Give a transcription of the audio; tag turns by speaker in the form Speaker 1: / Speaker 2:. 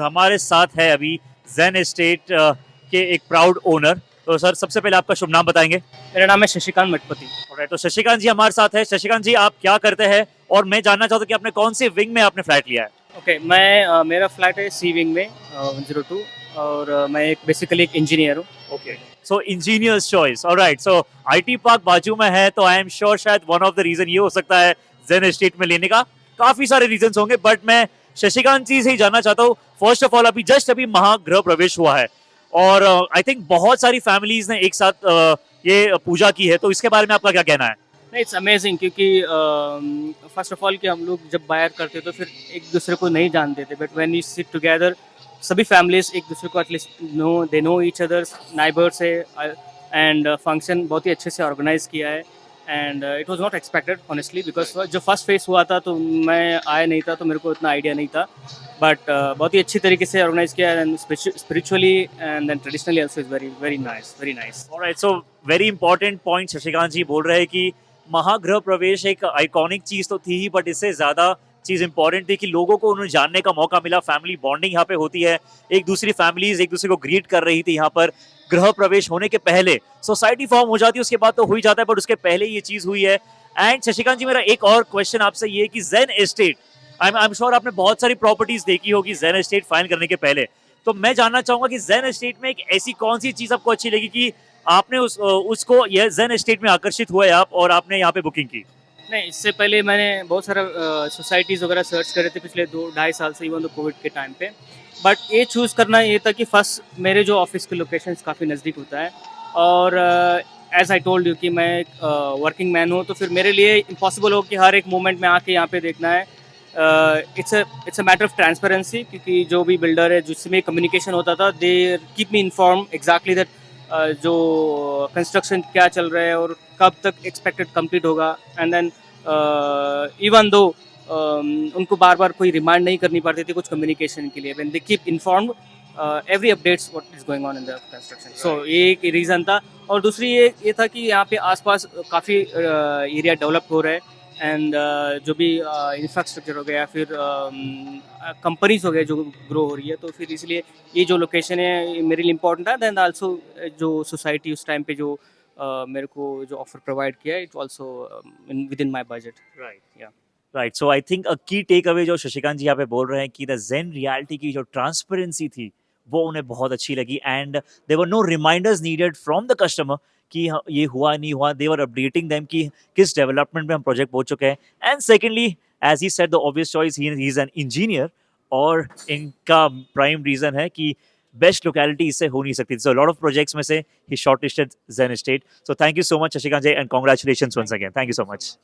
Speaker 1: हमारे साथ है अभी जेन एस्टेट के एक प्राउड ओनर। तो सर सबसे पहले आपका शुभ नाम बताएंगे।
Speaker 2: मेरा नाम है शशिकांत मठपति।
Speaker 1: तो शशिकांत जी हमारे साथ है। शशिकांत जी आप क्या करते हैं और मैं जानना चाहता हूँ कि आपने कौन सी विंग में आपने फ्लैट लिया है।
Speaker 2: ओके, मैं मेरा फ्लैट है सी विंग में 102। और मैं एक बेसिकली एक इंजीनियर हूँ।
Speaker 1: Okay, so engineers choice, alright. So IT park बाजू में है तो आई एम श्योर शायद वन ऑफ द रीजन ये हो सकता है जेन एस्टेट में लेने का। काफी सारे रीजंस होंगे बट मैं शशिकांत जी से ही जानना चाहता हूँ। फर्स्ट ऑफ ऑल अभी महागृह प्रवेश हुआ है और आई थिंक बहुत सारी फैमिलीज ने एक साथ ये पूजा की है, तो इसके बारे में आपका क्या कहना है।
Speaker 2: नहीं, इट्स अमेजिंग क्योंकि फर्स्ट ऑफ ऑल कि हम लोग जब बायर करते तो फिर एक दूसरे को नहीं जानते थे, but when you sit together सभी फैमिलीज एक दूसरे को at least know each others neighbours है। एंड फंक्शन बहुत ही अच्छे से ऑर्गेनाइज किया है। And it was not expected honestly, because जो फर्स्ट फेस हुआ था तो मैं आया नहीं था तो मेरे को इतना आइडिया नहीं था। बट बहुत ही अच्छी तरीके से ऑर्गेनाइज किया है, and spiritually and then traditionally also is very very nice, very nice.
Speaker 1: Alright, so very important point Shashikant ji बोल रहे हैं कि महागृह प्रवेश एक आइकॉनिक चीज तो थी ही, बट इससे ज्यादा चीज इंपॉर्टेंट थी कि लोगों को उन्हें जानने का मौका मिला। फैमिली बॉन्डिंग यहाँ पे होती है, एक दूसरी फैमिलीज एक दूसरे को ग्रीट कर रही थी यहाँ पर। गृह प्रवेश होने के पहले सोसाइटी फॉर्म हो जाती है, उसके बाद तो हो ही जाता है, बट उसके पहले ये चीज हुई है। एंड शशिकांत जी मेरा एक और क्वेश्चन आपसे ये कि जेन एस्टेट, आई एम श्योर आपने बहुत सारी प्रॉपर्टीज देखी होगी जेन एस्टेट फाइल करने के पहले, तो मैं जानना चाहूंगा कि जेन एस्टेट में एक ऐसी कौन सी चीज आपको अच्छी लगी कि आपने उसको यह जेन एस्टेट में आकर्षित हुए आप और आपने यहाँ पे बुकिंग की।
Speaker 2: नहीं, इससे पहले मैंने बहुत सारा सोसाइटीज़ वगैरह सर्च करे थे पिछले 2 ढाई साल से, इवन तो कोविड के टाइम पे। बट ये चूज़ करना ये था कि फर्स्ट मेरे जो ऑफिस के लोकेशन काफ़ी नज़दीक होता है, और एज आई टोल्ड यू कि मैं एक वर्किंग मैन हूँ, तो फिर मेरे लिए इम्पॉसिबल हो कि हर एक मोमेंट में आके यहाँ पे देखना है। It's a matter of transparency, क्योंकि जो भी बिल्डर है जिसमें कम्युनिकेशन होता था, they keep me inform exactly that जो कंस्ट्रक्शन क्या चल रहा है और कब तक एक्सपेक्टेड कंप्लीट होगा। एंड देन इवन दो उनको बार बार कोई रिमाइंड नहीं करनी पड़ती थी कुछ कम्युनिकेशन के लिए, when they keep informed every updates what is going on in the construction. So ये एक रीज़न था। और दूसरी ये था कि यहाँ पे आसपास काफ़ी एरिया डेवलप हो रहा है, एंड जो भी इंफ्रास्ट्रक्चर हो गया, फिर कंपनीज हो गए जो ग्रो हो रही है, तो फिर इसलिए ये जो लोकेशन है ये मेरे लिए इम्पोर्टेंट है। देन आल्सो जो सोसाइटी उस टाइम पे जो मेरे को जो ऑफर प्रोवाइड किया है, it also with in my budget.
Speaker 1: Right,
Speaker 2: या
Speaker 1: राइट। सो आई थिंक अ की टेक अवे जो शशिकांत जी यहाँ पे बोल रहे हैं कि द जेन रियलिटी की जो ट्रांसपेरेंसी थी वो उन्हें बहुत अच्छी लगी। And there were no reminders needed from the customer कि ये हुआ नहीं हुआ। दे वर अपडेटिंग देम कि किस डेवलपमेंट में हम प्रोजेक्ट पहुंच चुके हैं। And secondly, as he said the obvious choice, he is an engineer, और इनका प्राइम रीजन है कि बेस्ट लोकेलिटी इससे हो नहीं सकती। सो लॉट ऑफ प्रोजेक्ट्स में से ही shortlisted Zen Estate. So thank you so much Shashikant ji and congratulations once again. Thank you so much.